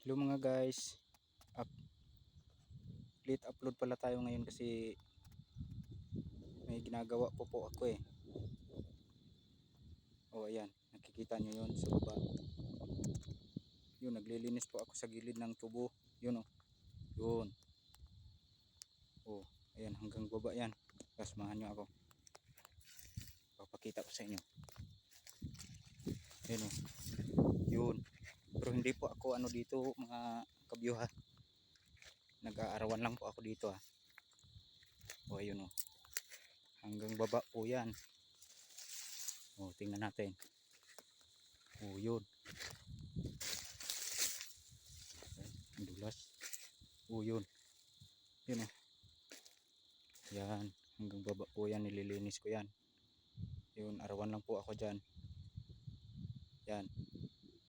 Hello mga guys, late upload pala tayo ngayon kasi may ginagawa po ako eh. O ayan, nakikita nyo yun sa baba. Yun, naglilinis po ako sa gilid ng tubo. Yun o, yun. O, ayan, hanggang baba yan. Kasmahan nyo ako. Papakita ko sa inyo. Yun o, yun. Pero hindi po ako ano dito mga kabyuha. Nag-aarawan lang po ako dito ha. O ayun o, hanggang baba po yan. O tingnan natin. O yun, ang dulas. O yun, yun o, yan, hanggang baba po yan, nililinis ko yan. Yun, arawan lang po ako dyan. Yan,